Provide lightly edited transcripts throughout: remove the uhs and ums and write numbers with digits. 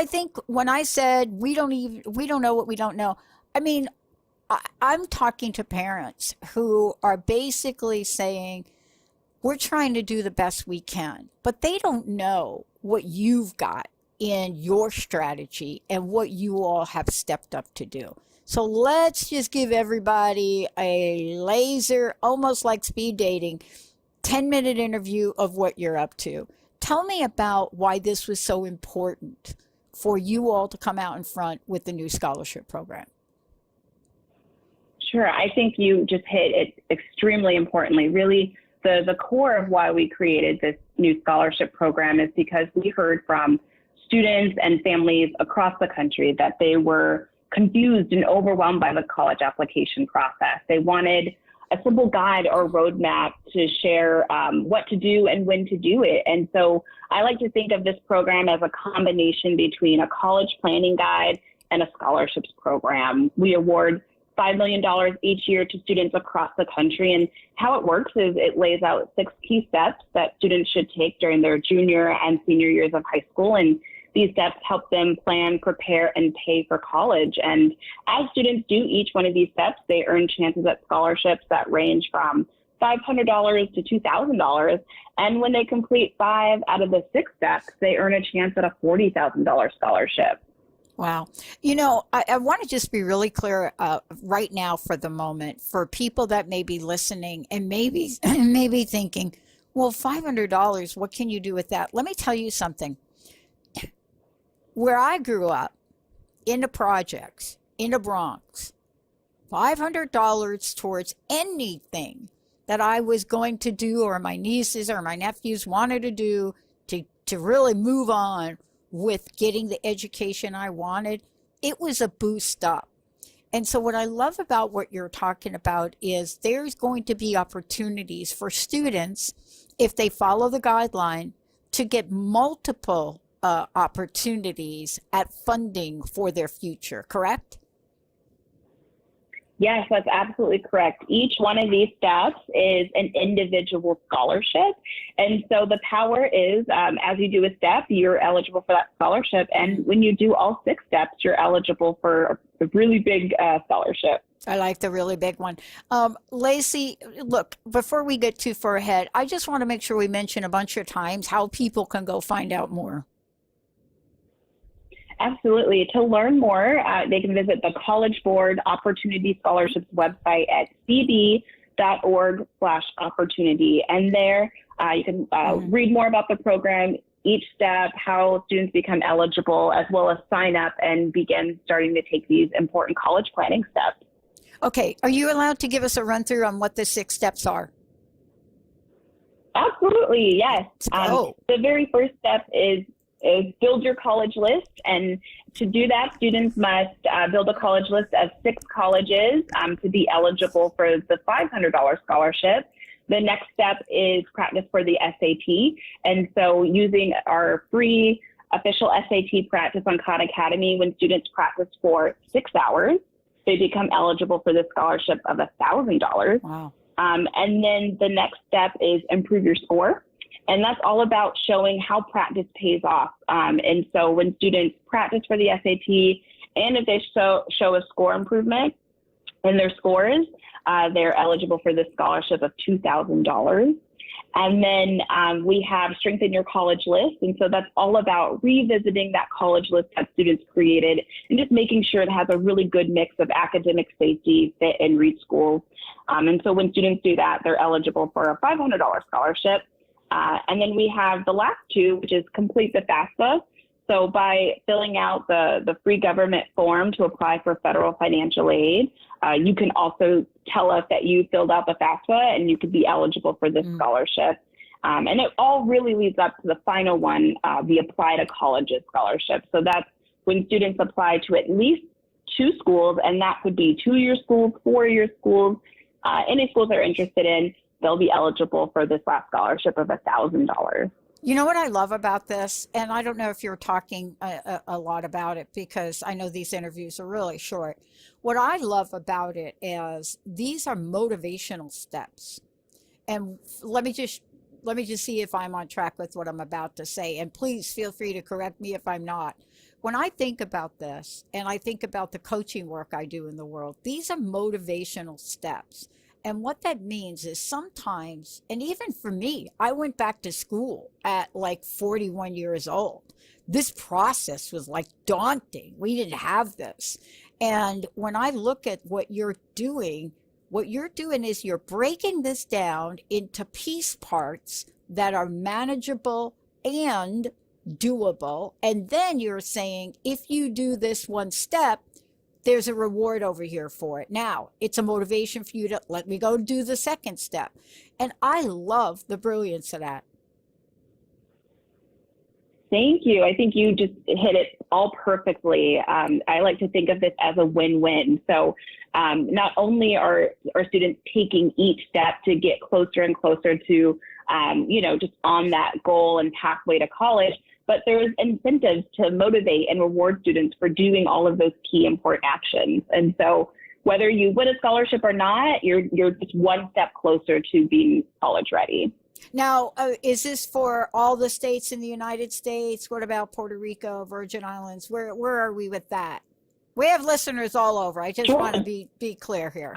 I think when I said we don't know what we don't know, I mean, I'm talking to parents who are basically saying, we're trying to do the best we can, but they don't know what you've got in your strategy and what you all have stepped up to do. So let's just give everybody a laser, almost like speed dating, 10-minute interview of what you're up to. Tell me about why this was so important for you all to come out in front with the new scholarship program. Sure. I think you just hit it extremely importantly. Really, the core of why we created this new scholarship program is because we heard from students and families across the country that they were confused and overwhelmed by the college application process. They wanted a simple guide or roadmap to share what to do and when to do it. And so I like to think of this program as a combination between a college planning guide and a scholarships program. We award $5 million each year to students across the country. And how it works is it lays out 6 key steps that students should take during their junior and senior years of high school. And these steps help them plan, prepare, and pay for college. And as students do each one of these steps, they earn chances at scholarships that range from $500 to $2,000. And when they complete 5 out of the 6 steps, they earn a chance at a $40,000 scholarship. Wow. You know, I want to just be really clear right now for the moment for people that may be listening and maybe thinking, well, $500, what can you do with that? Let me tell you something. Where I grew up, in the projects, in the Bronx, $500 towards anything that I was going to do or my nieces or my nephews wanted to do to really move on with getting the education I wanted, it was a boost up. And so what I love about what you're talking about is there's going to be opportunities for students, if they follow the guideline, to get multiple opportunities at funding for their future, correct? Yes, that's absolutely correct. Each one of these steps is an individual scholarship. And so the power is, as you do a step, you're eligible for that scholarship. And when you do all 6 steps, you're eligible for a really big scholarship. I like the really big one. Lacey, look, before we get too far ahead, I just want to make sure we mention a bunch of times how people can go find out more. Absolutely. To learn more, they can visit the College Board Opportunity Scholarships website at cb.org/opportunity. And there you can read more about the program, each step, how students become eligible, as well as sign up and begin starting to take these important college planning steps. Okay. Are you allowed to give us a run through on what the 6 steps are? Absolutely. Yes. The very first step is build your college list. And to do that, students must build a college list of 6 colleges to be eligible for the $500 scholarship. The next step is practice for the SAT. And so using our free official SAT practice on Khan Academy, when students practice for 6 hours, they become eligible for the scholarship of $1,000. Wow. And then the next step is improve your score. And that's all about showing how practice pays off. And so when students practice for the SAT, and if they show a score improvement in their scores, they're eligible for the scholarship of $2,000. And then we have strengthen your college list. And so that's all about revisiting that college list that students created and just making sure it has a really good mix of academic safety, fit, and read schools. And so when students do that, they're eligible for a $500 scholarship. And then we have the last 2, which is complete the FAFSA. So by filling out the free government form to apply for federal financial aid, you can also tell us that you filled out the FAFSA and you could be eligible for this scholarship. And it all really leads up to the final one, the Apply to Colleges scholarship. So that's when students apply to at least 2 schools, and that could be 2-year schools, 4-year schools, any schools they're interested in. They'll be eligible for this last scholarship of $1,000. You know what I love about this? And I don't know if you're talking a lot about it because I know these interviews are really short. What I love about it is these are motivational steps. And let me just let me just see if I'm on track with what I'm about to say. And please feel free to correct me if I'm not. When I think about this and I think about the coaching work I do in the world, these are motivational steps. And what that means is sometimes, and even for me, I went back to school at like 41 years old. This process was like daunting. We didn't have this. And when I look at what you're doing is you're breaking this down into piece parts that are manageable and doable. And then you're saying, if you do this one step, there's a reward over here for it. Now, it's a motivation for you to let me go do the second step. And I love the brilliance of that. Thank you. I think you just hit it all perfectly. I like to think of this as a win-win. So not only are students taking each step to get closer and closer to, just on that goal and pathway to college, but there's incentives to motivate and reward students for doing all of those key important actions. And so whether you win a scholarship or not, you're just one step closer to being college ready. Now, is this for all the states in the United States? What about Puerto Rico, Virgin Islands? Where are we with that? We have listeners all over. I just want to be clear here.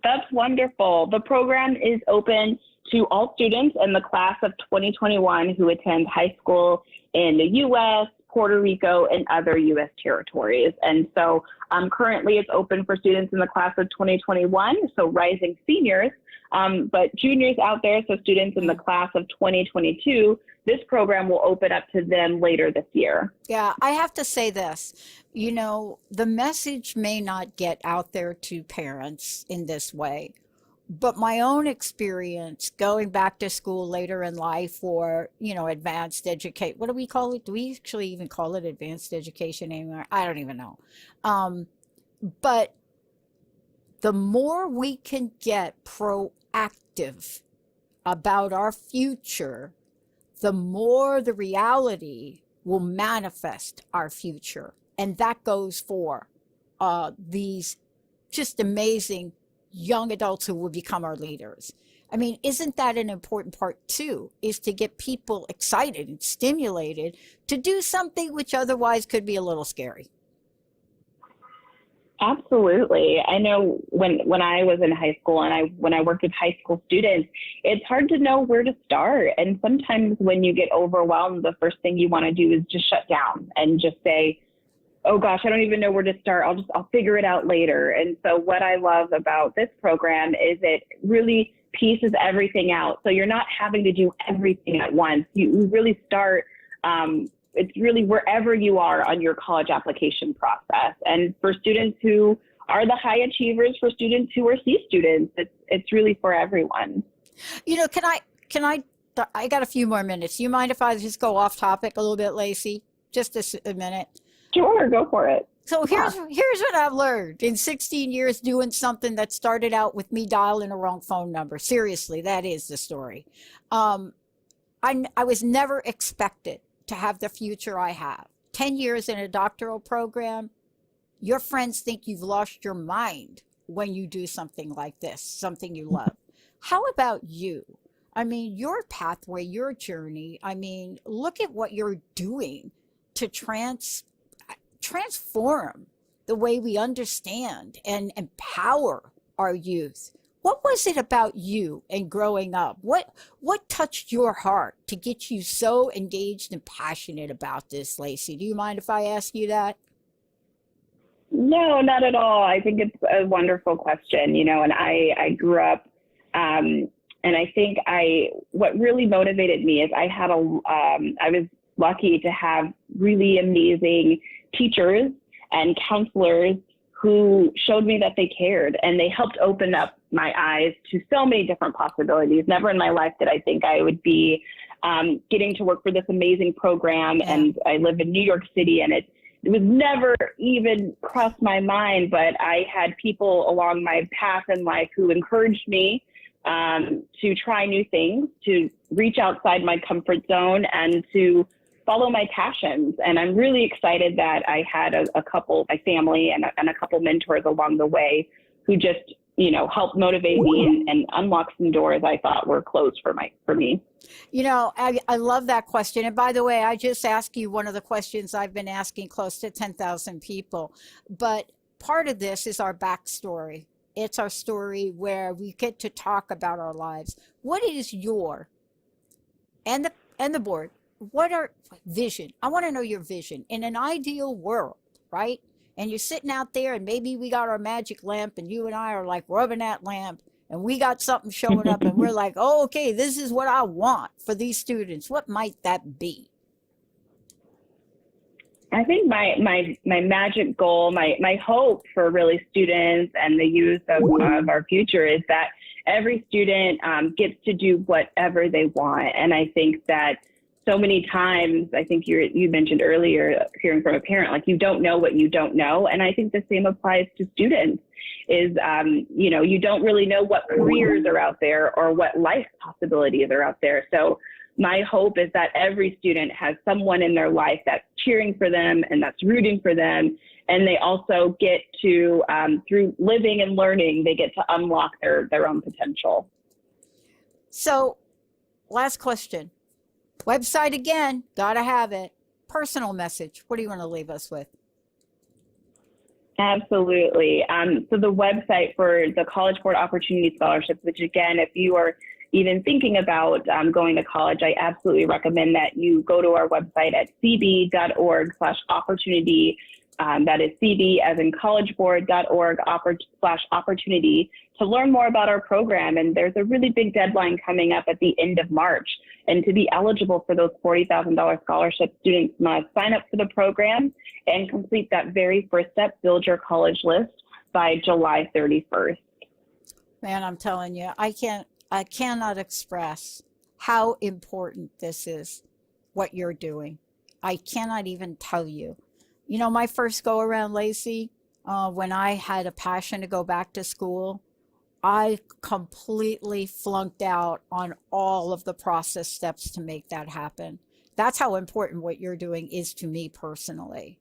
That's wonderful. The program is open to all students in the class of 2021 who attend high school in the U.S., Puerto Rico, and other U.S. territories. And so currently it's open for students in the class of 2021, so rising seniors, but juniors out there, so students in the class of 2022, this program will open up to them later this year. Yeah, I have to say this, the message may not get out there to parents in this way, but my own experience going back to school later in life or, advanced education, what do we call it? Do we actually even call it advanced education anymore? I don't even know. But the more we can get proactive about our future, the more the reality will manifest our future. And that goes for these just amazing young adults who will become our leaders. I mean, isn't that an important part too, is to get people excited and stimulated to do something which otherwise could be a little scary? Absolutely. I know when I was in high school and when I worked with high school students, it's hard to know where to start. And sometimes when you get overwhelmed, the first thing you want to do is just shut down and just say, oh gosh, I don't even know where to start. I'll figure it out later. And so what I love about this program is it really pieces everything out. So you're not having to do everything at once. You really start, it's really wherever you are on your college application process. And for students who are the high achievers, for students who are C students, it's really for everyone. I got a few more minutes. Do you mind if I just go off topic a little bit, Lacey? Just a minute. Sure, go for it. So here's what I've learned in 16 years doing something that started out with me dialing a wrong phone number. Seriously, that is the story. I was never expected to have the future I have. 10 years in a doctoral program, your friends think you've lost your mind when you do something like this, something you love. How about you? I mean, your pathway, your journey, look at what you're doing to transform the way we understand and empower our youth. What was it about you and growing up? What touched your heart to get you so engaged and passionate about this, Lacey? Do you mind if I ask you that? No, not at all. I think it's a wonderful question, and I grew up, and I think what really motivated me is I was lucky to have really amazing teachers and counselors who showed me that they cared, and they helped open up my eyes to so many different possibilities. Never in my life did I think I would be getting to work for this amazing program. Yeah. And I live in New York City, and it was never even crossed my mind, but I had people along my path in life who encouraged me to try new things, to reach outside my comfort zone, and to follow my passions. And I'm really excited that I had a couple, my family and a couple mentors along the way who just helped motivate me and unlock some doors I thought were closed for me. I love that question. And by the way, I just asked you one of the questions I've been asking close to 10,000 people. But part of this is our backstory. It's our story where we get to talk about our lives. What is your and the board? What are vision? I want to know your vision in an ideal world, right? And you're sitting out there, and maybe we got our magic lamp, and you and I are like rubbing that lamp, and we got something showing up, and we're like, oh, okay, this is what I want for these students. What might that be? I think my magic goal, my hope for really students and the youth of our future is that every student gets to do whatever they want. And I think that so many times, I think you mentioned earlier, hearing from a parent, like, you don't know what you don't know. And I think the same applies to students is, you don't really know what careers are out there or what life possibilities are out there. So my hope is that every student has someone in their life that's cheering for them and that's rooting for them. And they also get to, through living and learning, they get to unlock their own potential. So last question. Website again, gotta have it. Personal message. What do you want to leave us with? Absolutely. So the website for the College Board Opportunity Scholarships, which again, if you are even thinking about going to college, I absolutely recommend that you go to our website at cb.org/opportunity. That is cb as in collegeboard.org/opportunity to learn more about our program. And there's a really big deadline coming up at the end of March. And to be eligible for those $40,000 scholarships, students must sign up for the program and complete that very first step, build your college list, by July 31st. Man, I'm telling you, I cannot express how important this is, what you're doing. I cannot even tell you. My first go around, Lacey, when I had a passion to go back to school, I completely flunked out on all of the process steps to make that happen. That's how important what you're doing is to me personally.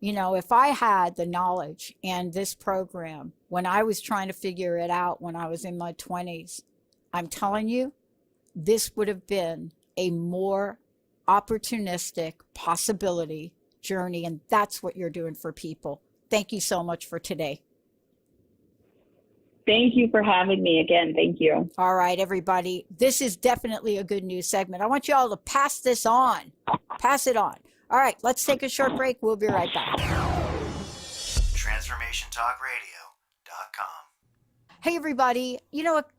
If I had the knowledge and this program when I was trying to figure it out when I was in my 20s, I'm telling you, this would have been a more opportunistic possibility journey, and that's what you're doing for people. Thank you so much for today. Thank you for having me again. Thank you. All right, everybody. This is definitely a good news segment. I want you all to pass this on. Pass it on. All right, let's take a short break. We'll be right back. TransformationTalkRadio.com. Hey, everybody.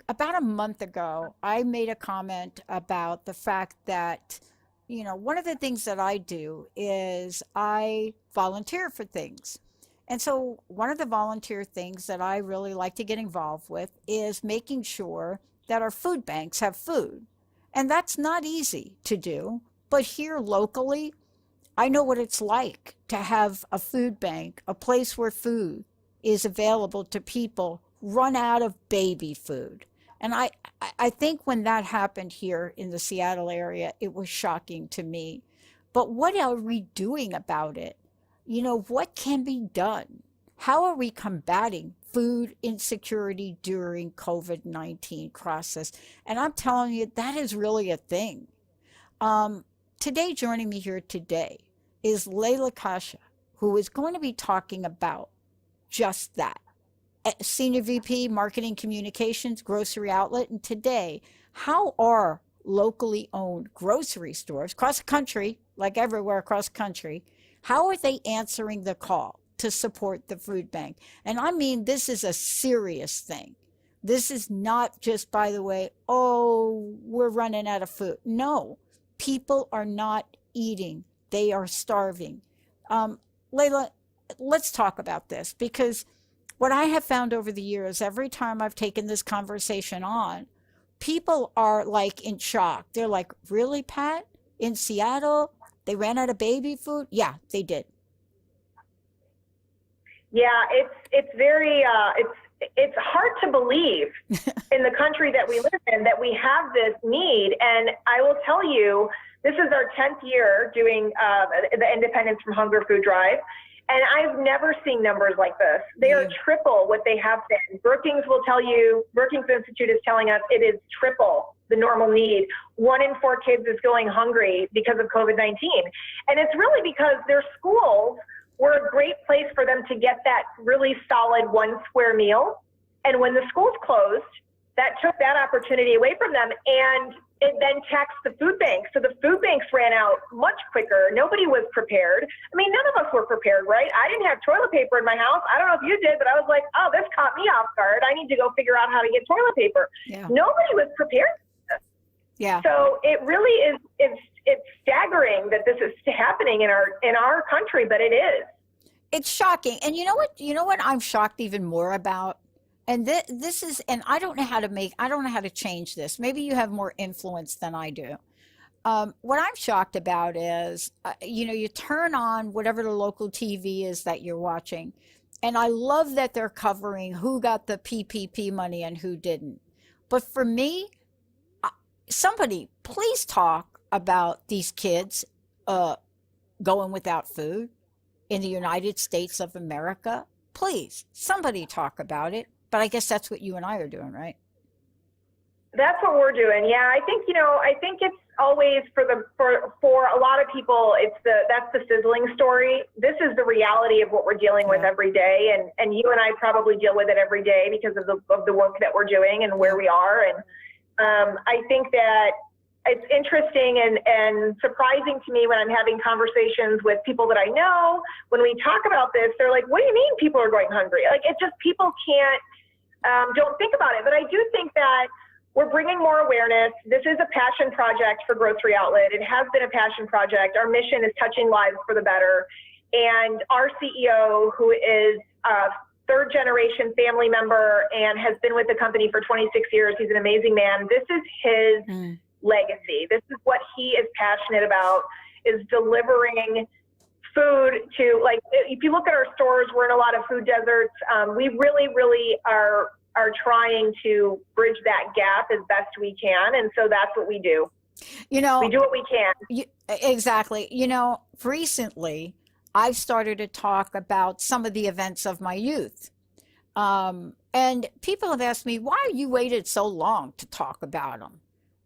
About a month ago, I made a comment about the fact that, one of the things that I do is I volunteer for things. And so one of the volunteer things that I really like to get involved with is making sure that our food banks have food. And that's not easy to do. But here locally, I know what it's like to have a food bank, a place where food is available to people run out of baby food. And I think when that happened here in the Seattle area, it was shocking to me. But what are we doing about it? What can be done? How are we combating food insecurity during COVID-19 crisis? And I'm telling you, that is really a thing. Today, joining me here today is Kasha, who is going to be talking about just that. Senior VP, Marketing Communications, Grocery Outlet. And today, how are locally owned grocery stores across the country, like everywhere across the country, how are they answering the call to support the food bank? And I mean, this is a serious thing. This is not just, by the way, oh, we're running out of food. No, people are not eating. They are starving. Layla, let's talk about this, because what I have found over the years, every time I've taken this conversation on, people are like in shock. They're like, really, Pat? In Seattle, they ran out of baby food? Yeah, they did. Yeah, it's very it's hard to believe in the country that we live in that we have this need. And I will tell you, this is our 10th year doing the Independence from Hunger food drive. And I've never seen numbers like this. They are triple what they have been. Brookings will tell you, Brookings Institute is telling us it is triple the normal need. 1 in 4 kids is going hungry because of COVID-19. And it's really because their schools were a great place for them to get that really solid 1 square meal. And when the schools closed, that took that opportunity away from them, and it then taxed the food banks. So the food banks ran out much quicker. Nobody was prepared. I mean, none of us were prepared, right? I didn't have toilet paper in my house. I don't know if you did, but I was like, oh, this caught me off guard. I need to go figure out how to get toilet paper. Yeah. Nobody was prepared for this. Yeah. So it really is, it's staggering that this is happening in our country, but it is. It's shocking. And you know what I'm shocked even more about? And this is, and I don't know how to change this. Maybe you have more influence than I do. What I'm shocked about is, you turn on whatever the local TV is that you're watching, and I love that they're covering who got the PPP money and who didn't. But for me, somebody please talk about these kids going without food in the United States of America. Please, somebody talk about it. But I guess that's what you and I are doing, right? That's what we're doing. Yeah, I think it's always for a lot of people, that's the sizzling story. This is the reality of what we're dealing with every day, and you and I probably deal with it every day because of the work that we're doing and where we are. And I think that it's interesting and surprising to me when I'm having conversations with people that I know. When we talk about this, they're like, "What do you mean people are going hungry?" Like, it's just people can't. Don't think about it. But I do think that we're bringing more awareness. This is a passion project for Grocery Outlet. It has been a passion project. Our mission is touching lives for the better. And our CEO, who is a 3rd generation family member and has been with the company for 26 years, he's an amazing man. This is his legacy. This is what he is passionate about, is delivering food to, like, if you look at our stores, we're in a lot of food deserts. We really, really are trying to bridge that gap as best we can. And so that's what we do. We do what we can. Exactly. Recently, I've started to talk about some of the events of my youth. And people have asked me, why you waited so long to talk about them?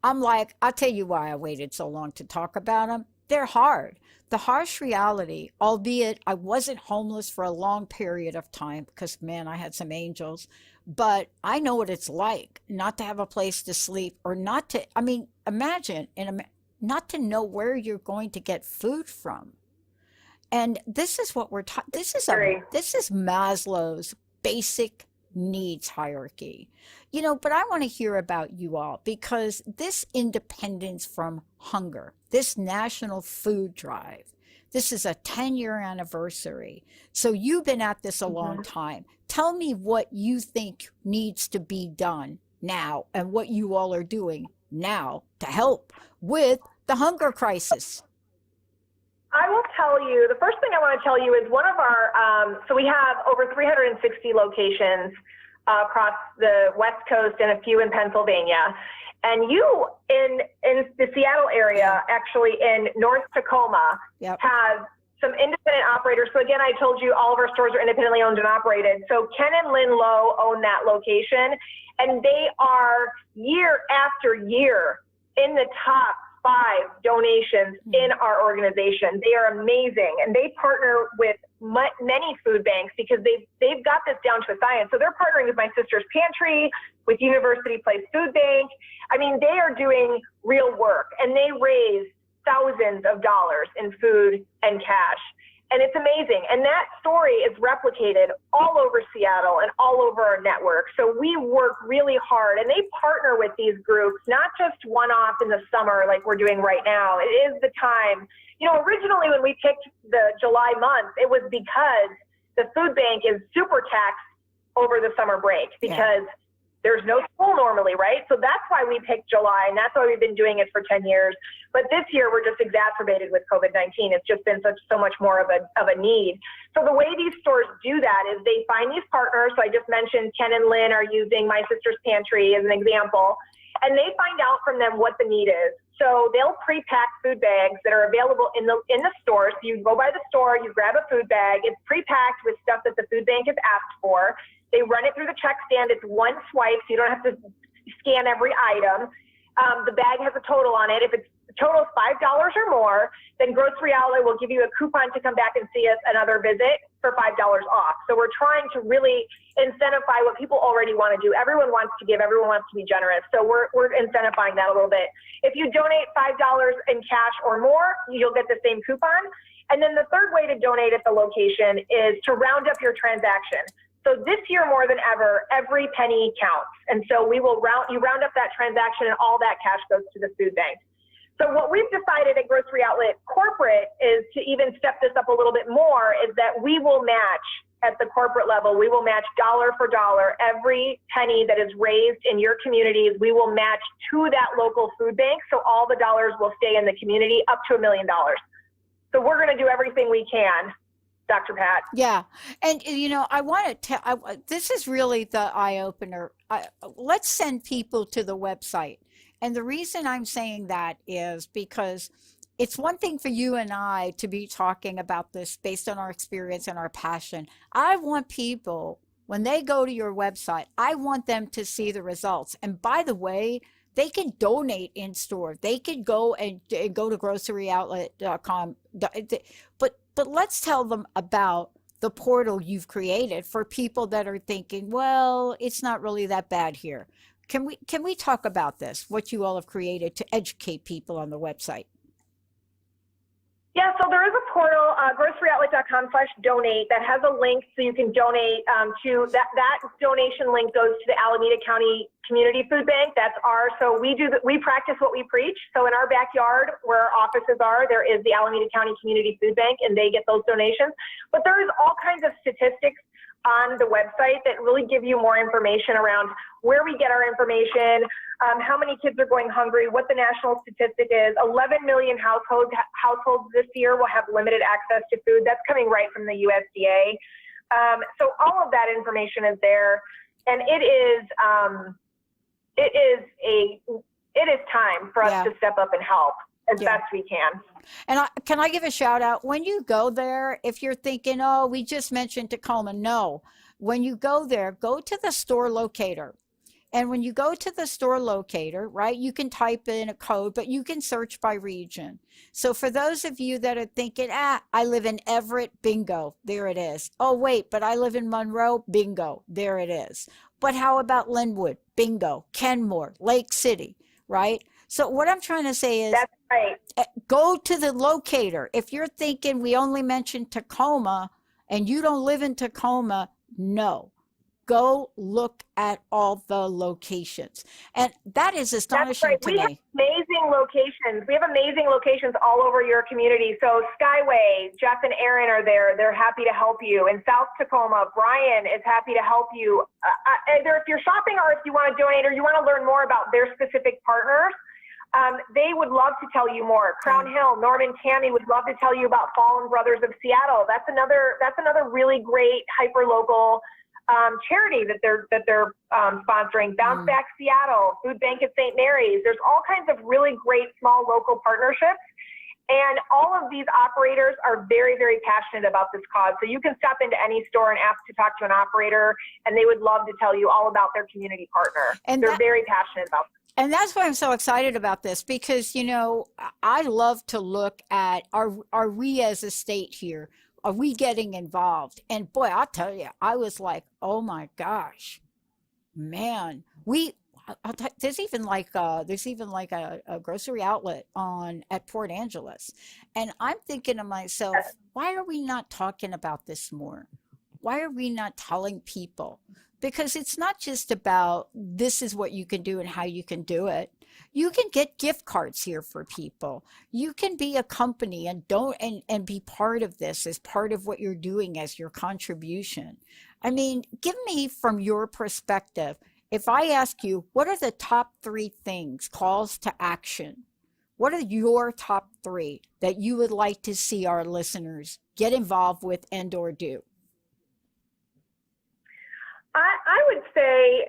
I'm like, I'll tell you why I waited so long to talk about them. They're hard. The harsh reality, albeit I wasn't homeless for a long period of time because, man, I had some angels, but I know what it's like not to have a place to sleep or not to, imagine, not to know where you're going to get food from. And this is what we're talking, this is Maslow's basic needs hierarchy. But I want to hear about you all, because this independence from hunger, this national food drive, this is a 10-year anniversary. So you've been at this a long time. Tell me what you think needs to be done now and what you all are doing now to help with the hunger crisis. I will tell you, the first thing I want to tell you is one of our, so we have over 360 locations across the West Coast and a few in Pennsylvania. And you in the Seattle area, actually in North Tacoma, have some independent operators. So again, I told you all of our stores are independently owned and operated. So Ken and Lynn Lowe own that location, and they are year after year in the top 5 donations in our organization. They are amazing, and they partner with many food banks because they've got this down to a science. So they're partnering with My Sister's Pantry, with University Place Food Bank. They are doing real work, and they raise thousands of dollars in food and cash. And it's amazing. And that story is replicated all over Seattle and all over our network. So we work really hard, and they partner with these groups, not just one-off in the summer like we're doing right now. It is the time. Originally when we picked the July month, it was because the food bank is super taxed over the summer break because there's no school normally, right? So that's why we picked July, and that's why we've been doing it for 10 years. But this year, we're just exacerbated with COVID-19. It's just been so much more of a need. So the way these stores do that is they find these partners. So I just mentioned Ken and Lynn are using My Sister's Pantry as an example, and they find out from them what the need is. So they'll pre-pack food bags that are available in the store. So you go by the store, you grab a food bag. It's pre-packed with stuff that the food bank has asked for. They run it through the check stand. It's one swipe, so you don't have to scan every item. The bag has a total on it. If it's total $5 or more, then Grocery Outlet will give you a coupon to come back and see us another visit for $5 off. So we're trying to really incentivize what people already want to do. Everyone wants to give, everyone wants to be generous. So we're incentivizing that a little bit. If you donate $5 in cash or more, you'll get the same coupon. And then the third way to donate at the location is to round up your transaction. So this year more than ever, every penny counts. And so you round up that transaction and all that cash goes to the food bank. So what we've decided at Grocery Outlet Corporate is to even step this up a little bit more, is that we will match at the corporate level, we will match dollar for dollar every penny that is raised in your communities. We will match to that local food bank. So all the dollars will stay in the community up to $1 million. So we're going to do everything we can, Dr. Pat. Yeah. And, I want to tell, this is really the eye opener. Let's send people to the website. And the reason I'm saying that is because it's one thing for you and I to be talking about this based on our experience and our passion. I want people, when they go to your website, I want them to see the results. And by the way, they can donate in store. They can go and go to groceryoutlet.com. But let's tell them about the portal you've created for people that are thinking, well, it's not really that bad here. Can we talk about this, what you all have created to educate people on the website? Yeah, so there is a portal, groceryoutlet.com/donate, that has a link so you can donate to that. That donation link goes to the Alameda County Community Food Bank. That's ours. So we practice what we preach. So in our backyard where our offices are, there is the Alameda County Community Food Bank, and they get those donations. But there is all kinds of statistics on the website that really give you more information around where we get our information, how many kids are going hungry, what the national statistic is. 11 million households this year will have limited access to food. That's coming right from the USDA. So all of that information is there, and it is time for us to step up and help as best we can. And can I give a shout out? When you go there, if you're thinking, oh, we just mentioned Tacoma, no. When you go there, go to the store locator. And when you go to the store locator, right, you can type in a code, but you can search by region. So for those of you that are thinking, I live in Everett, bingo, there it is. Oh, wait, but I live in Monroe, bingo, there it is. But how about Linwood, bingo, Kenmore, Lake City, right? So what I'm trying to say is, that's right. Go to the locator. If you're thinking we only mentioned Tacoma and you don't live in Tacoma, no. Go look at all the locations. And that is astonishing to me. We have amazing locations. We have amazing locations all over your community. So Skyway, Jeff and Aaron are there. They're happy to help you. In South Tacoma, Brian is happy to help you. Either if you're shopping or if you want to donate or you want to learn more about their specific partners, they would love to tell you more. Crown Hill, Norman, Tammy would love to tell you about Fallen Brothers of Seattle. That's another really great hyper-local charity that they're sponsoring. Bounce Back Seattle, Food Bank at St. Mary's. There's all kinds of really great small local partnerships. And all of these operators are very, very passionate about this cause. So you can stop into any store and ask to talk to an operator, and they would love to tell you all about their community partner. And they're very passionate about this. And that's why I'm so excited about this, because, I love to look at, are we as a state here, are we getting involved? And boy, I'll tell you, I was like, oh my gosh, man, there's even like a grocery outlet at Port Angeles. And I'm thinking to myself, why are we not talking about this more? Why are we not telling people? Because it's not just about this is what you can do and how you can do it. You can get gift cards here for people. You can be a company and be part of this as part of what you're doing as your contribution. I mean, give me from your perspective, if I ask you, what are the top 3 things, calls to action? What are your top 3 that you would like to see our listeners get involved with and or do? I would say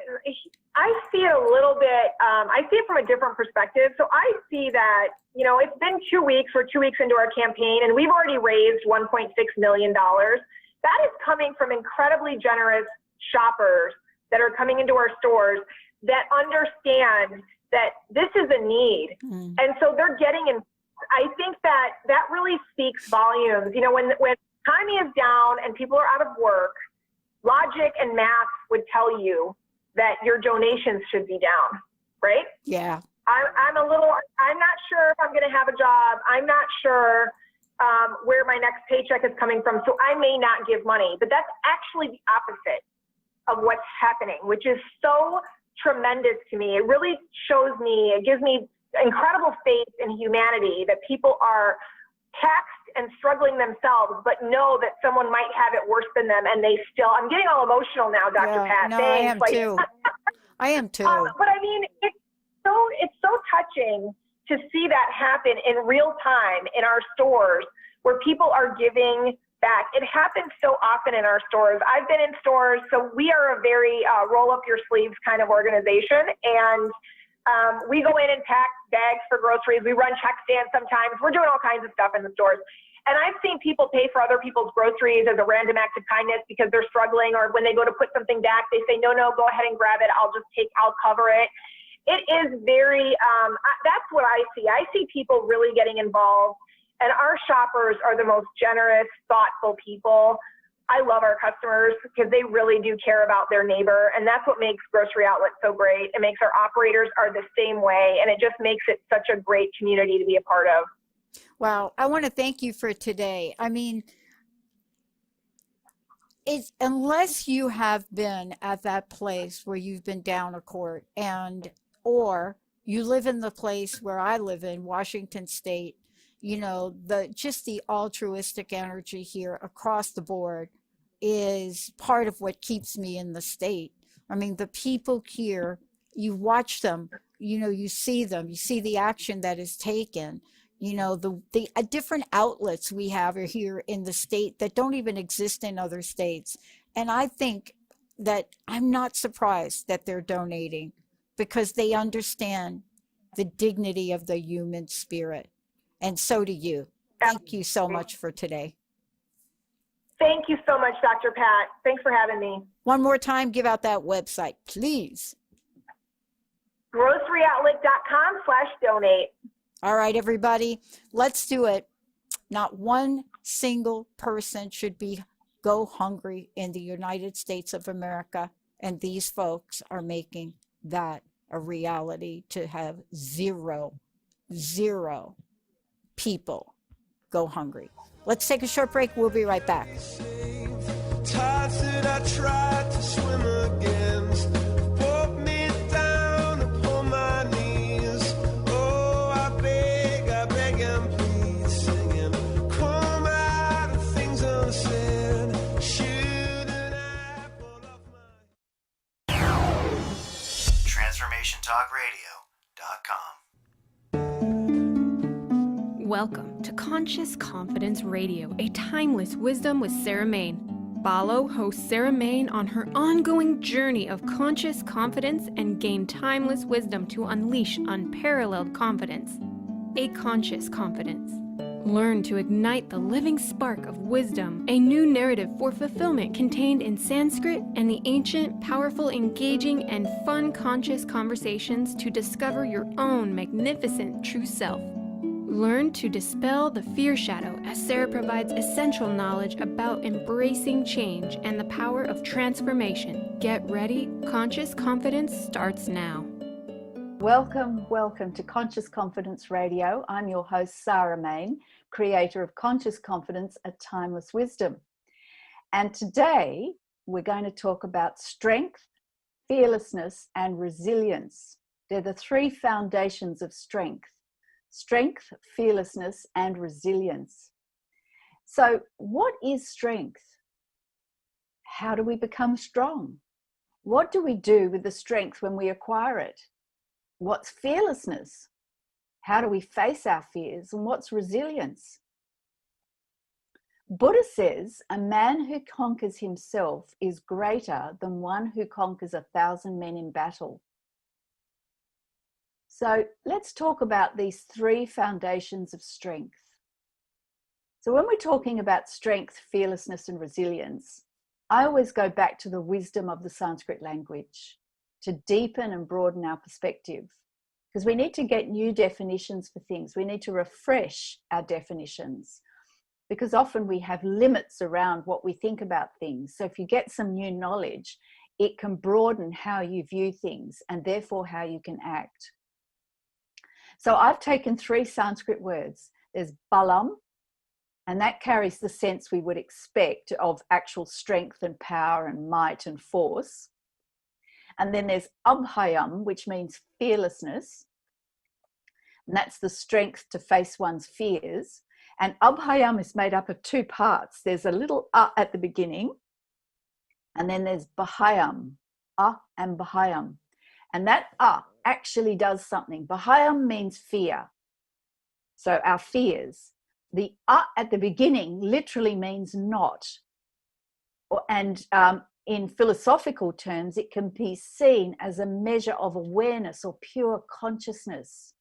I see it a little bit, I see it from a different perspective. So I see that, it's been 2 weeks, we're 2 weeks into our campaign, and we've already raised $1.6 million. That is coming from incredibly generous shoppers that are coming into our stores that understand that this is a need. And so they're getting in. I think that really speaks volumes. When economy is down and people are out of work, logic and math would tell you that your donations should be down, right? Yeah. I'm not sure if I'm going to have a job. I'm not sure where my next paycheck is coming from. So I may not give money, but that's actually the opposite of what's happening, which is so tremendous to me. It really it gives me incredible faith in humanity that people are taxed and struggling themselves, but know that someone might have it worse than them, and I'm getting all emotional now, Dr. Pat. No, Thanks. I am too. I am too. But I mean, it's so touching to see that happen in real time in our stores where people are giving back. It happens so often in our stores. I've been in stores, so we are a very roll up your sleeves kind of organization, and we go in and pack bags for groceries. We run check stands sometimes. We're doing all kinds of stuff in the stores. And I've seen people pay for other people's groceries as a random act of kindness because they're struggling, or when they go to put something back, they say, no, go ahead and grab it. I'll cover it. It is very, that's what I see. I see people really getting involved, and our shoppers are the most generous, thoughtful people. I love our customers because they really do care about their neighbor, and that's what makes Grocery Outlet so great. It makes our operators are the same way, and it just makes it such a great community to be a part of. Wow. I want to thank you for today. I mean, unless you have been at that place where you've been down a court, or you live in the place where I live in Washington State, the altruistic energy here across the board is part of what keeps me in the state. I mean, the people here, you watch them, you see them, you see the action that is taken. The different outlets we have are here in the state that don't even exist in other states. And I think that I'm not surprised that they're donating, because they understand the dignity of the human spirit. And so do you. Thank you so much for today. Thank you so much, Dr. Pat. Thanks for having me. One more time, give out that website, please. GroceryOutlet.com/donate. All right, everybody, let's do it. Not one single person should go hungry in the United States of America. And these folks are making that a reality, to have zero people go hungry. Let's take a short break. We'll be right back. Tides that I tried to swim against pulled me down upon my knees. Oh, I beg and plead, singing, come out of things unsaid. Shoot an apple off my TransformationTalkRadio.com. Welcome to Conscious Confidence Radio, a timeless wisdom with Sarah Main. Follow host Sarah Main on her ongoing journey of conscious confidence and gain timeless wisdom to unleash unparalleled confidence. A conscious confidence. Learn to ignite the living spark of wisdom, a new narrative for fulfillment contained in Sanskrit and the ancient, powerful, engaging, and fun conscious conversations to discover your own magnificent true self. Learn to dispel the fear shadow as Sarah provides essential knowledge about embracing change and the power of transformation. Get ready. Conscious Confidence starts now. Welcome to Conscious Confidence Radio. I'm your host, Sarah Main, creator of Conscious Confidence, a Timeless Wisdom. And today we're going to talk about strength, fearlessness, and resilience. They're the three foundations of strength. Strength, fearlessness, and resilience. So what is strength? How do we become strong? What do we do with the strength when we acquire it? What's fearlessness? How do we face our fears? And what's resilience? Buddha says, a man who conquers himself is greater than one who conquers 1,000 men in battle. So let's talk about these three foundations of strength. So when we're talking about strength, fearlessness, and resilience, I always go back to the wisdom of the Sanskrit language to deepen and broaden our perspective, because we need to get new definitions for things. We need to refresh our definitions, because often we have limits around what we think about things. So if you get some new knowledge, it can broaden how you view things and therefore how you can act. So I've taken three Sanskrit words. There's balam, and that carries the sense we would expect of actual strength and power and might and force. And then there's abhayam, which means fearlessness. And that's the strength to face one's fears. And abhayam is made up of two parts. There's a little at the beginning, and then there's bahayam, and bahayam. And that actually does something. Bahayam means fear. So our fears. The at the beginning literally means not. And in philosophical terms, it can be seen as a measure of awareness or pure consciousness.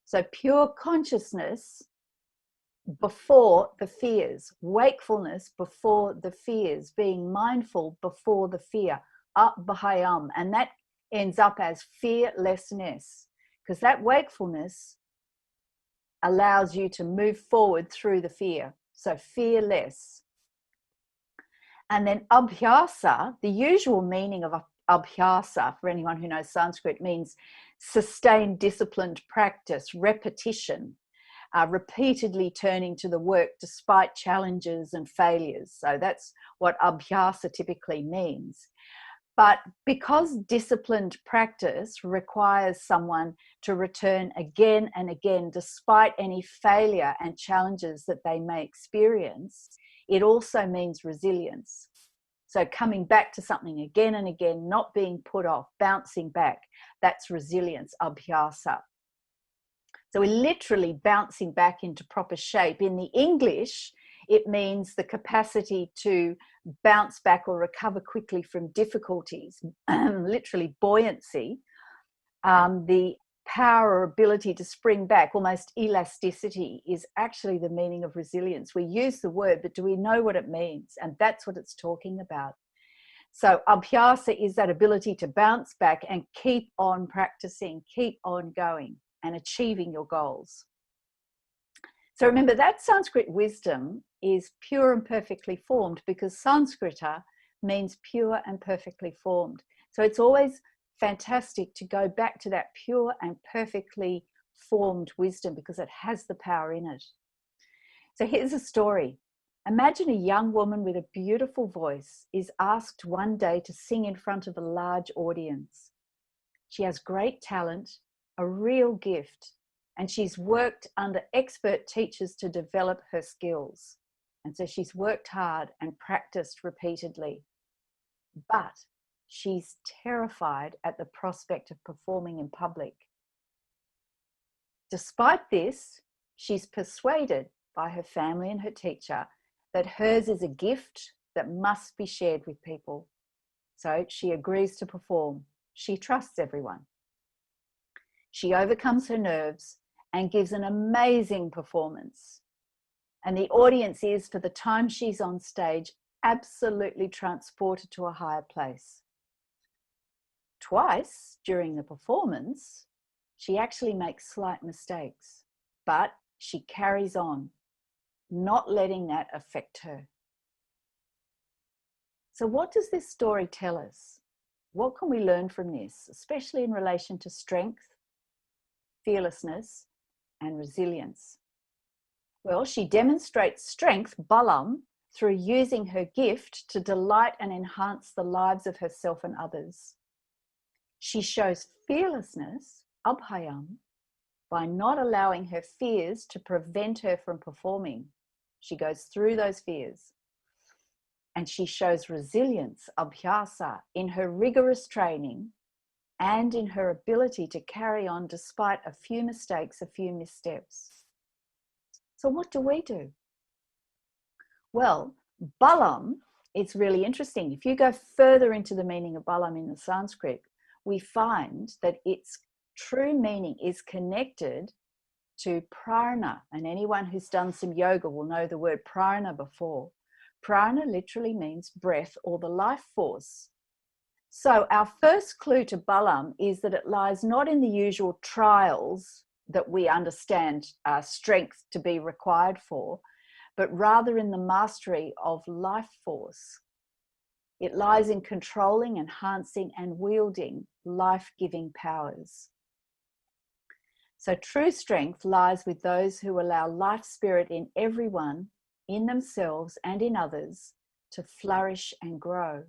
So pure consciousness before the fears, wakefulness before the fears, being mindful before the fear, bahayam. And that ends up as fearlessness, because that wakefulness allows you to move forward through the fear. So fearless. And then abhyasa, the usual meaning of abhyasa, for anyone who knows Sanskrit, means sustained, disciplined practice, repetition, repeatedly turning to the work despite challenges and failures. So that's what abhyasa typically means. But because disciplined practice requires someone to return again and again, despite any failure and challenges that they may experience, it also means resilience. So coming back to something again and again, not being put off, bouncing back, that's resilience, abhyasa. So we're literally bouncing back into proper shape. In the English, it means the capacity to bounce back or recover quickly from difficulties, literally buoyancy, the power or ability to spring back, almost elasticity, is actually the meaning of resilience. We use the word, but do we know what it means? And that's what it's talking about. So abhyasa is that ability to bounce back and keep on practicing, keep on going and achieving your goals. So remember, that Sanskrit wisdom is pure and perfectly formed, because Sanskrita means pure and perfectly formed. So it's always fantastic to go back to that pure and perfectly formed wisdom, because it has the power in it. So here's a story. Imagine a young woman with a beautiful voice is asked one day to sing in front of a large audience. She has great talent, a real gift, and she's worked under expert teachers to develop her skills. And so she's worked hard and practiced repeatedly. But she's terrified at the prospect of performing in public. Despite this, she's persuaded by her family and her teacher that hers is a gift that must be shared with people. So she agrees to perform. She trusts everyone. She overcomes her nerves and gives an amazing performance. And the audience is, for the time she's on stage, absolutely transported to a higher place. Twice during the performance, she actually makes slight mistakes, but she carries on, not letting that affect her. So what does this story tell us? What can we learn from this, especially in relation to strength, fearlessness, and resilience? Well, she demonstrates strength, balam, through using her gift to delight and enhance the lives of herself and others. She shows fearlessness, abhayam, by not allowing her fears to prevent her from performing. She goes through those fears. And she shows resilience, abhyasa, in her rigorous training and in her ability to carry on despite a few mistakes, a few missteps. So what do we do? Well, balam, it's really interesting. If you go further into the meaning of balam in the Sanskrit, we find that it's true meaning is connected to prana. And anyone who's done some yoga will know the word prana before. Prana literally means breath or the life force. So our first clue to Balam is that it lies not in the usual trials that we understand strength to be required for, but rather in the mastery of life force. It lies in controlling, enhancing, and wielding life-giving powers. So true strength lies with those who allow life spirit in everyone, in themselves and in others, to flourish and grow.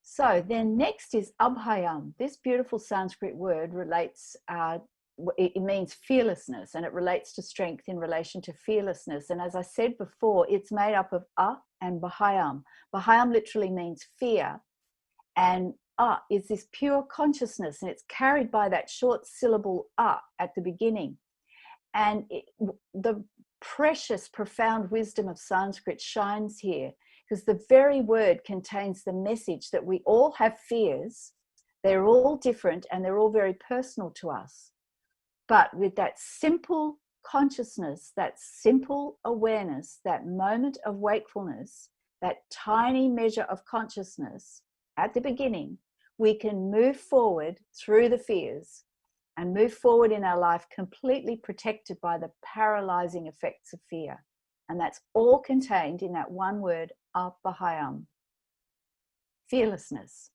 So then next is abhayam. This beautiful Sanskrit word relates, it means fearlessness, and it relates to strength in relation to fearlessness. And as I said before, it's made up of and bhayam. Bhayam literally means fear, and is this pure consciousness, and it's carried by that short syllable at the beginning. And the precious, profound wisdom of Sanskrit shines here, because the very word contains the message that we all have fears. They're all different and they're all very personal to us. But with that simple consciousness, that simple awareness, that moment of wakefulness, that tiny measure of consciousness at the beginning, we can move forward through the fears and move forward in our life completely protected by the paralyzing effects of fear. And that's all contained in that one word, abhayam, fearlessness.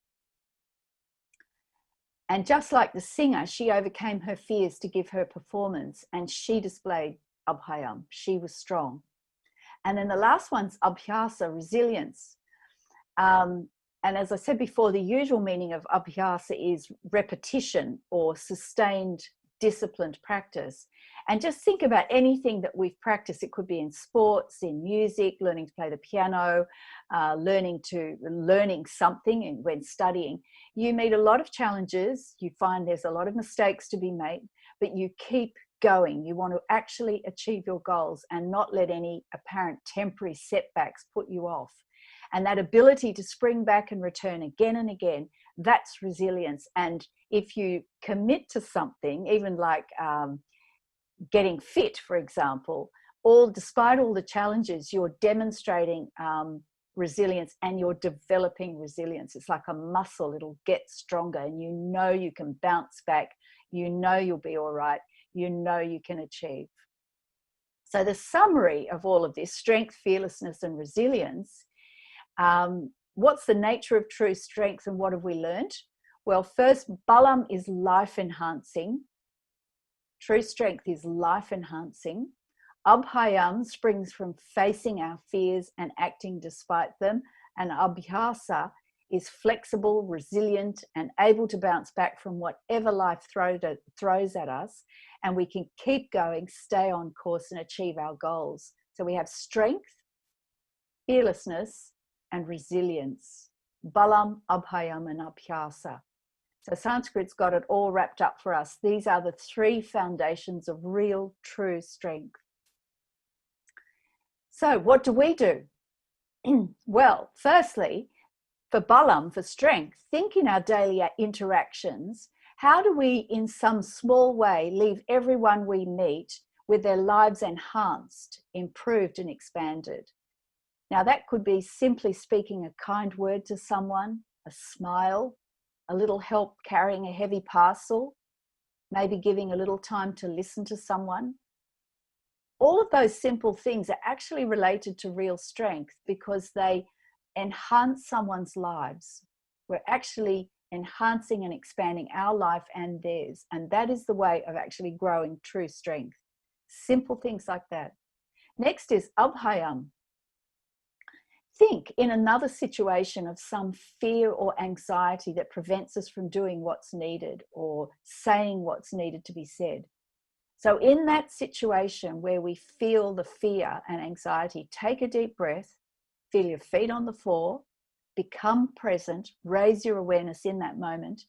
And just like the singer, she overcame her fears to give her performance, and she displayed abhayam. She was strong. And then the last one's abhyasa, resilience. And as I said before, the usual meaning of abhyasa is repetition or sustained, disciplined practice. And just think about anything that we've practiced. It could be in sports, in music, learning to play the piano, learning something when studying. You meet a lot of challenges. You find there's a lot of mistakes to be made, but you keep going. You want to actually achieve your goals and not let any apparent temporary setbacks put you off. And that ability to spring back and return again and again, that's resilience. And if you commit to something, even like getting fit, for example, despite all the challenges, you're demonstrating resilience and you're developing resilience. It's like a muscle. It'll get stronger and you know you can bounce back. You know you'll be all right. You know you can achieve. So the summary of all of this, strength, fearlessness, and resilience, what's the nature of true strength and what have we learned? Well, first, Balam is life enhancing. True strength is life enhancing. Abhayam springs from facing our fears and acting despite them. And abhyasa is flexible, resilient, and able to bounce back from whatever life throws at us. And we can keep going, stay on course, and achieve our goals. So we have strength, fearlessness, and resilience. Balam, abhayam, and abhyasa. So Sanskrit's got it all wrapped up for us. These are the three foundations of real, true strength. So what do we do? Well, firstly, for Balam, for strength, think in our daily interactions, how do we, in some small way, leave everyone we meet with their lives enhanced, improved, and expanded? Now, that could be simply speaking a kind word to someone, a smile, a little help carrying a heavy parcel, maybe giving a little time to listen to someone. All of those simple things are actually related to real strength because they enhance someone's lives. We're actually enhancing and expanding our life and theirs. And that is the way of actually growing true strength. Simple things like that. Next is abhayam. Think in another situation of some fear or anxiety that prevents us from doing what's needed or saying what's needed to be said. So in that situation where we feel the fear and anxiety, take a deep breath, feel your feet on the floor, become present, raise your awareness in that moment,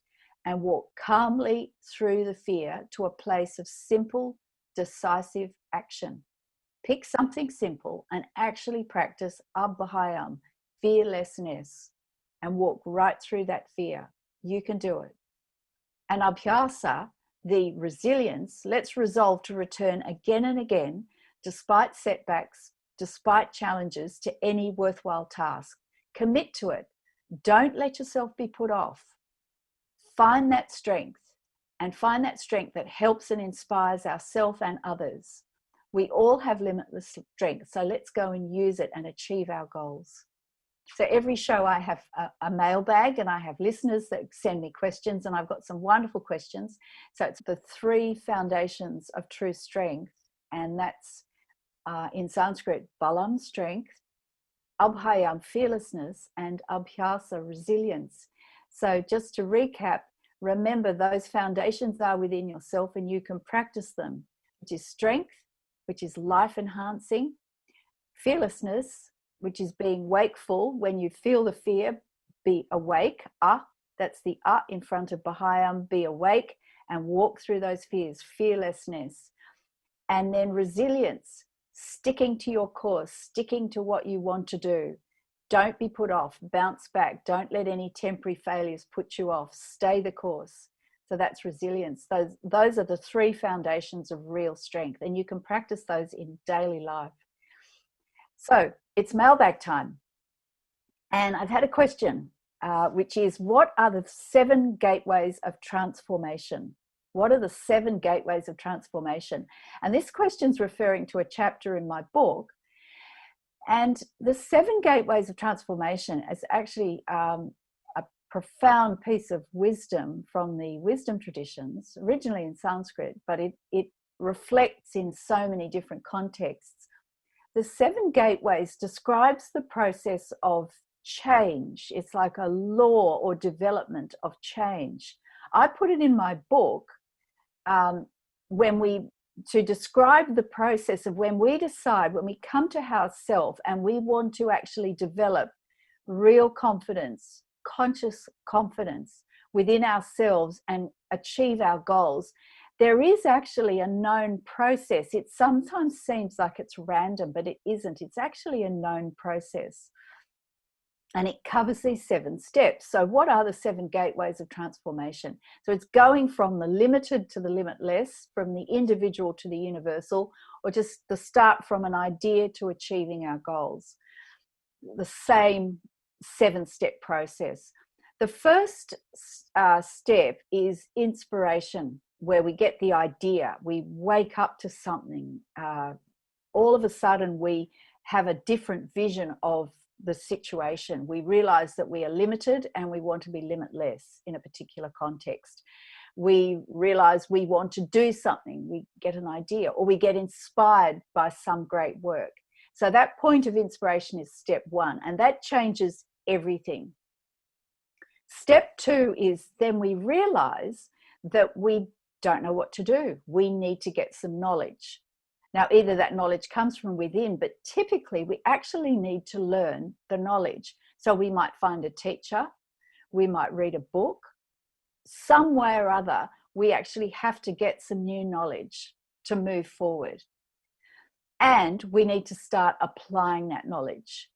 and walk calmly through the fear to a place of simple, decisive action. Pick something simple and actually practice abhayam, fearlessness, and walk right through that fear. You can do it. And abhyasa, the resilience, let's resolve to return again and again, despite setbacks, despite challenges, to any worthwhile task. Commit to it. Don't let yourself be put off. Find that strength, and find that strength that helps and inspires ourselves and others. We all have limitless strength, so let's go and use it and achieve our goals. So every show I have a mailbag, and I have listeners that send me questions, and I've got some wonderful questions. So it's the 3 foundations of true strength, and that's in Sanskrit, balam, strength, abhayam, fearlessness, and abhyasa, resilience. So just to recap, remember those foundations are within yourself and you can practice them, which is strength, which is life enhancing, fearlessness, which is being wakeful. When you feel the fear, be awake. That's the in front of Bahayam, be awake and walk through those fears, fearlessness. And then resilience, sticking to your course, sticking to what you want to do. Don't be put off, bounce back. Don't let any temporary failures put you off. Stay the course. So that's resilience. Those are the 3 foundations of real strength, and you can practice those in daily life. So it's mailbag time. And I've had a question, which is, what are the 7 gateways of transformation? What are the 7 gateways of transformation? And this question's referring to a chapter in my book. And the 7 gateways of transformation is actually a profound piece of wisdom from the wisdom traditions, originally in Sanskrit, but it reflects in so many different contexts. The 7 gateways describes the process of change. It's like a law or development of change. I put it in my book to describe the process of when we decide, when we come to ourselves and we want to actually develop real confidence, conscious confidence within ourselves and achieve our goals, there is actually a known process. It sometimes seems like it's random, but it isn't. It's actually a known process. And it covers these 7 steps. So what are the 7 gateways of transformation? So it's going from the limited to the limitless, from the individual to the universal, or just the start from an idea to achieving our goals. The same 7-step process. The first step is inspiration, where we get the idea. We wake up to something. All of a sudden, we have a different vision of the situation. We realize that we are limited and we want to be limitless in a particular context. We realize we want to do something. We get an idea, or we get inspired by some great work. So that point of inspiration is step 1, and that changes everything. Step 2 is then we realize that we don't know what to do. We need to get some knowledge. Now, either that knowledge comes from within, but typically we actually need to learn the knowledge. So we might find a teacher, we might read a book, some way or other, we actually have to get some new knowledge to move forward. And we need to start applying that knowledge.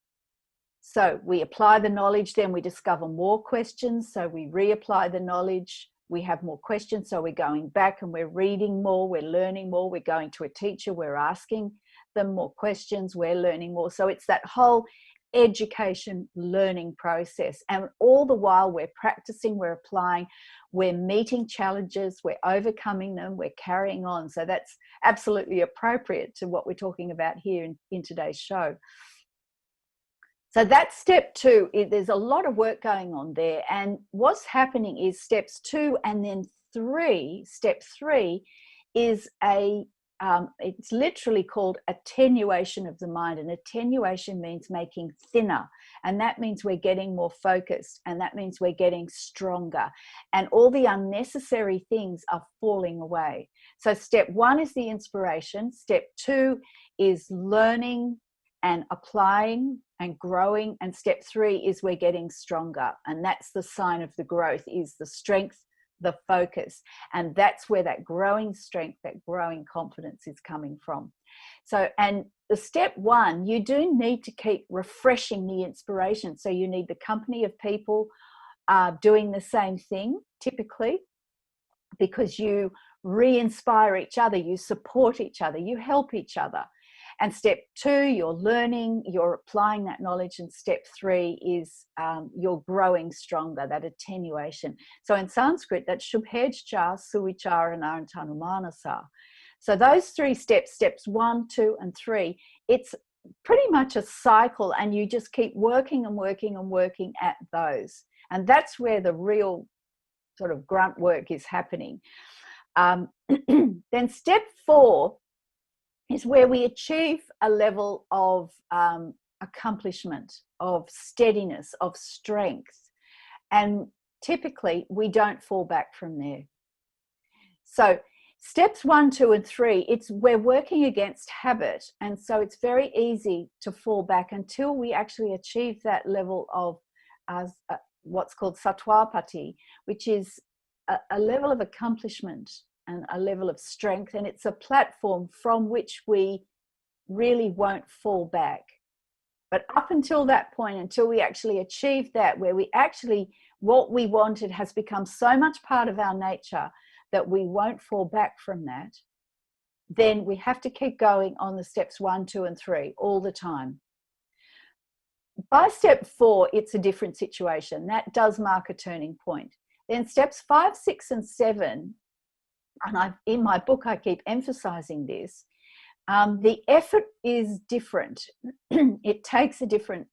So we apply the knowledge, then we discover more questions. So we reapply the knowledge. We have more questions, so we're going back and we're reading more, we're learning more, we're going to a teacher, we're asking them more questions, we're learning more. So it's that whole education learning process. And all the while we're practicing, we're applying, we're meeting challenges, we're overcoming them, we're carrying on. So that's absolutely appropriate to what we're talking about here in today's show. So that's step 2. There's a lot of work going on there. And what's happening is steps 2 and then 3. Step 3 is it's literally called attenuation of the mind. And attenuation means making thinner. And that means we're getting more focused. And that means we're getting stronger. And all the unnecessary things are falling away. So step 1 is the inspiration. Step 2 is learning and applying and growing. And step 3 is we're getting stronger. And that's the sign of the growth, is the strength, the focus. And that's where that growing strength, that growing confidence is coming from. So, and the step 1, you do need to keep refreshing the inspiration. So you need the company of people are doing the same thing typically, because you re-inspire each other, you support each other, you help each other. And step 2, you're learning, you're applying that knowledge. And step 3 is you're growing stronger, that attenuation. So in Sanskrit, that's Shubhejcha, Suvichara, Narantanumanasa. So those 3 steps, steps 1, 2, and 3, it's pretty much a cycle, and you just keep working and working and working at those. And that's where the real sort of grunt work is happening. Then step 4 is where we achieve a level of accomplishment, of steadiness, of strength. And typically we don't fall back from there. So steps 1, 2, and 3, we're working against habit. And so it's very easy to fall back until we actually achieve that level of what's called sattvapati, which is a level of accomplishment and a level of strength. And it's a platform from which we really won't fall back. But up until that point, until we actually achieve that, where we actually, what we wanted has become so much part of our nature that we won't fall back from that, then we have to keep going on the steps 1, 2, and 3 all the time. By step 4, it's a different situation. That does mark a turning point. Then steps 5, 6, and 7, and in my book I keep emphasizing this, the effort is different. It takes a different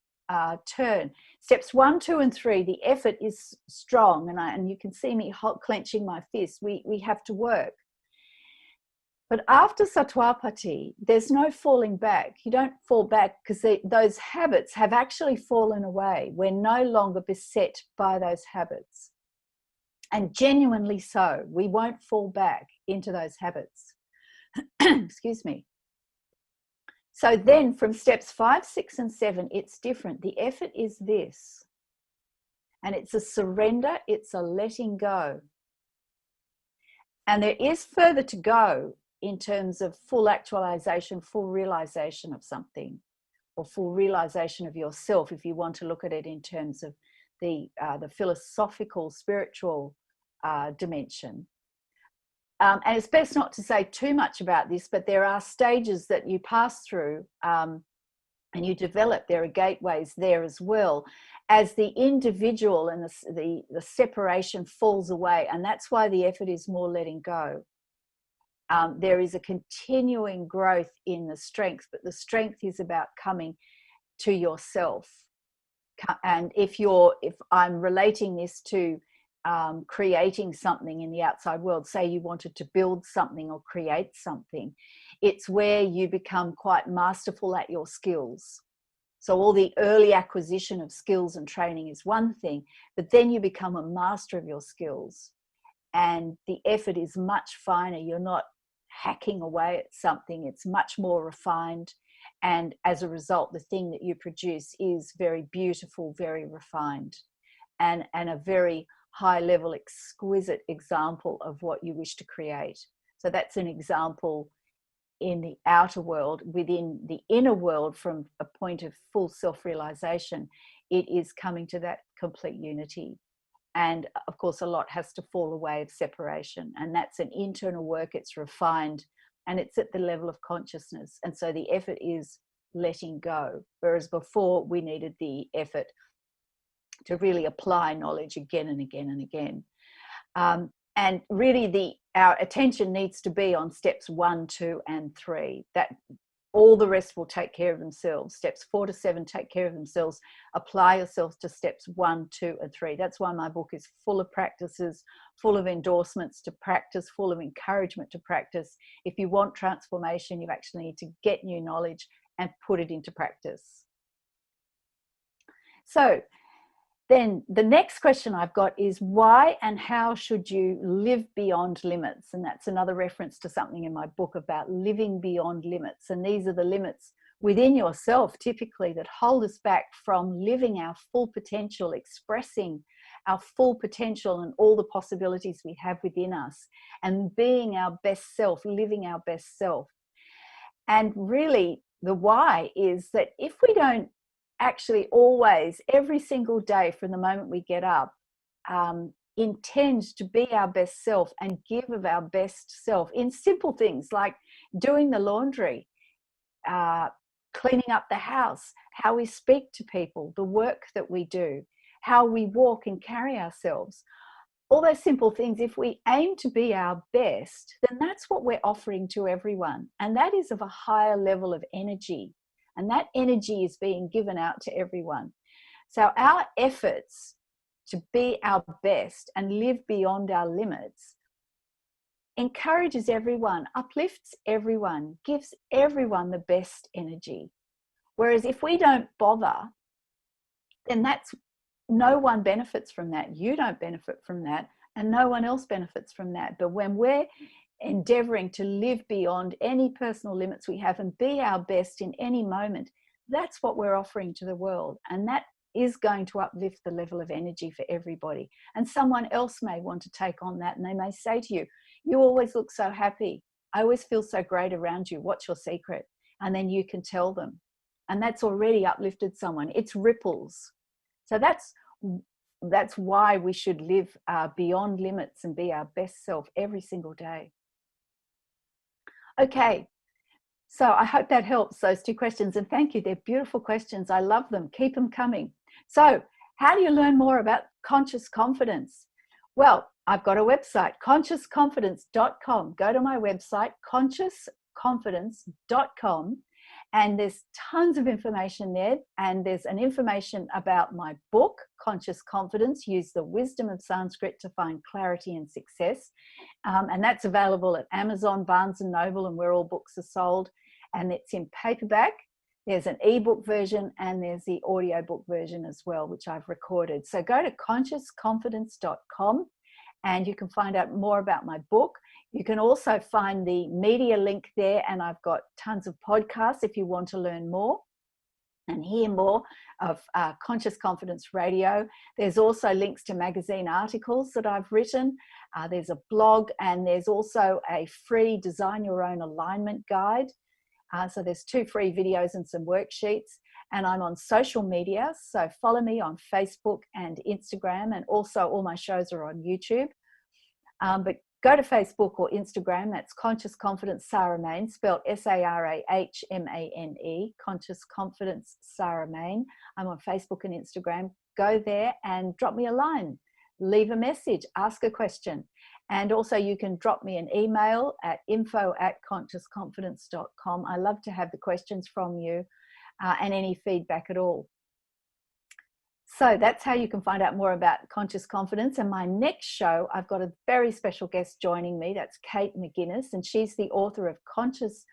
turn. Steps 1, 2, and 3, the effort is strong, and you can see me clenching my fist. We have to work. But after Sattvapati, there's no falling back. You don't fall back because those habits have actually fallen away. We're no longer beset by those habits. And genuinely so. We won't fall back into those habits. Excuse me. So then from steps 5, 6, and 7, it's different. The effort is this. And it's a surrender, it's a letting go. And there is further to go in terms of full actualization, full realization of something, or full realization of yourself, if you want to look at it in terms of the philosophical, spiritual dimension. And it's best not to say too much about this, but there are stages that you pass through and you develop. There are gateways there as well, as the individual and the separation falls away. And that's why the effort is more letting go. There is a continuing growth in the strength, but the strength is about coming to yourself. And if I'm relating this to creating something in the outside world, say you wanted to build something or create something, it's where you become quite masterful at your skills. So all the early acquisition of skills and training is one thing, but then you become a master of your skills and the effort is much finer. You're not hacking away at something, it's much more refined, and as a result the thing that you produce is very beautiful, very refined, and a very high level, exquisite example of what you wish to create. So that's an example in the outer world. Within the inner world, from a point of full self-realization, it is coming to that complete unity. And of course a lot has to fall away of separation, and that's an internal work. It's refined and it's at the level of consciousness, and so the effort is letting go, whereas before we needed the effort to really apply knowledge again and again and again. And really our attention needs to be on steps 1, 2, and 3. That all the rest will take care of themselves. Steps 4 to 7 take care of themselves. Apply yourself to steps 1, 2, and 3. That's why my book is full of practices, full of endorsements to practice, full of encouragement to practice. If you want transformation, you actually need to get new knowledge and put it into practice. So then the next question I've got is, why and how should you live beyond limits? And that's another reference to something in my book about living beyond limits. And these are the limits within yourself, typically, that hold us back from living our full potential, expressing our full potential and all the possibilities we have within us, and being our best self, living our best self. And really, the why is that if we don't actually always, every single day from the moment we get up, intend to be our best self and give of our best self in simple things like doing the laundry, cleaning up the house, how we speak to people, the work that we do, how we walk and carry ourselves. All those simple things, if we aim to be our best, then that's what we're offering to everyone. And that is of a higher level of energy. And that energy is being given out to everyone. So our efforts to be our best and live beyond our limits encourages everyone, uplifts everyone, gives everyone the best energy. Whereas if we don't bother, then no one benefits from that. You don't benefit from that, and no one else benefits from that. But when we're endeavoring to live beyond any personal limits we have and be our best in any moment, that's what we're offering to the world. And that is going to uplift the level of energy for everybody. And someone else may want to take on that, and they may say to you, you always look so happy. I always feel so great around you. What's your secret? And then you can tell them. And that's already uplifted someone. It's ripples. So that's why we should live beyond limits and be our best self every single day. Okay, so I hope that helps, those two questions. And thank you, they're beautiful questions. I love them. Keep them coming. So how do you learn more about conscious confidence? Well, I've got a website, consciousconfidence.com. Go to my website, consciousconfidence.com. And there's tons of information there. And there's an information about my book, Conscious Confidence, Use the Wisdom of Sanskrit to Find Clarity and Success. And that's available at Amazon, Barnes & Noble, and where all books are sold. And it's in paperback. There's an ebook version and there's the audiobook version as well, which I've recorded. So go to consciousconfidence.com and you can find out more about my book. You can also find the media link there, and I've got tons of podcasts if you want to learn more and hear more of Conscious Confidence Radio. There's also links to magazine articles that I've written. There's a blog, and there's also a free Design Your Own Alignment guide. So there's 2 free videos and some worksheets. And I'm on social media, so follow me on Facebook and Instagram, and also all my shows are on YouTube. But go to Facebook or Instagram, that's Conscious Confidence Sarah Main, spelled Sarahmane, Conscious Confidence Sarah Main. I'm on Facebook and Instagram. Go there and drop me a line, leave a message, ask a question. And also you can drop me an email at info@consciousconfidence.com. I love to have the questions from you and any feedback at all. So that's how you can find out more about Conscious Confidence. And my next show, I've got a very special guest joining me. That's Kate McGuinness, and she's the author of Confidence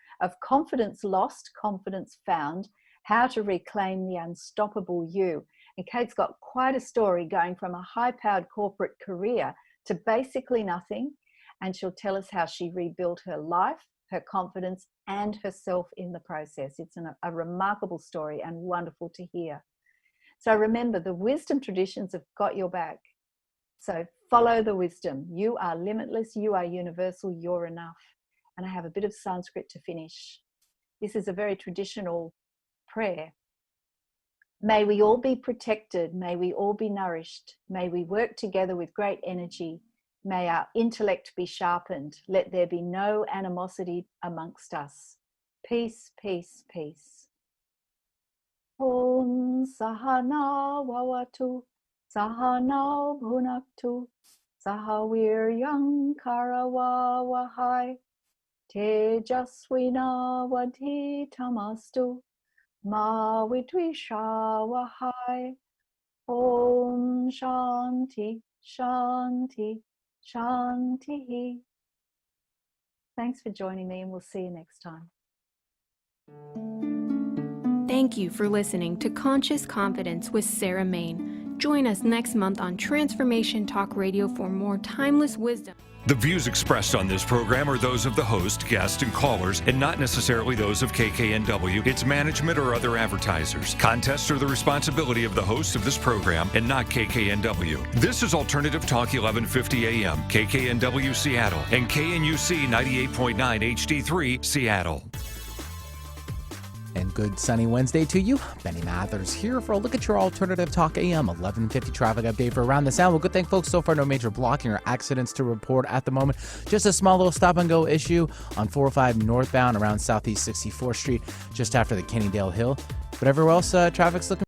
Lost, Confidence Found, How to Reclaim the Unstoppable You. And Kate's got quite a story going from a high-powered corporate career to basically nothing. And she'll tell us how she rebuilt her life, her confidence, and herself in the process. It's a remarkable story and wonderful to hear. So remember, the wisdom traditions have got your back. So follow the wisdom. You are limitless, you are universal, you're enough. And I have a bit of Sanskrit to finish. This is a very traditional prayer. May we all be protected. May we all be nourished. May we work together with great energy. May our intellect be sharpened. Let there be no animosity amongst us. Peace, peace, peace. Om Sahana Vavatu, Sahana Bhunaktu, Sahaviryam Karavavahai, Tejasvina Vadhitamastu, Ma Vidvishavahai. Om Shanti, Shanti, Shanti. Thanks for joining me, and we'll see you next time. Thank you for listening to Conscious Confidence with Sarah Main. Join us next month on Transformation Talk Radio for more timeless wisdom. The views expressed on this program are those of the host, guests, and callers, and not necessarily those of KKNW, its management, or other advertisers. Contests are the responsibility of the host of this program and not KKNW. This is Alternative Talk 1150 AM, KKNW Seattle, and KNUC 98.9 HD3 Seattle. And good sunny Wednesday to you. Benny Mathers here for a look at your Alternative Talk AM 1150 traffic update for around the sound. Well, good thing, folks. So far, no major blocking or accidents to report at the moment. Just a small little stop and go issue on 405 northbound around Southeast 64th Street, just after the Kennydale Hill. But everywhere else, traffic's looking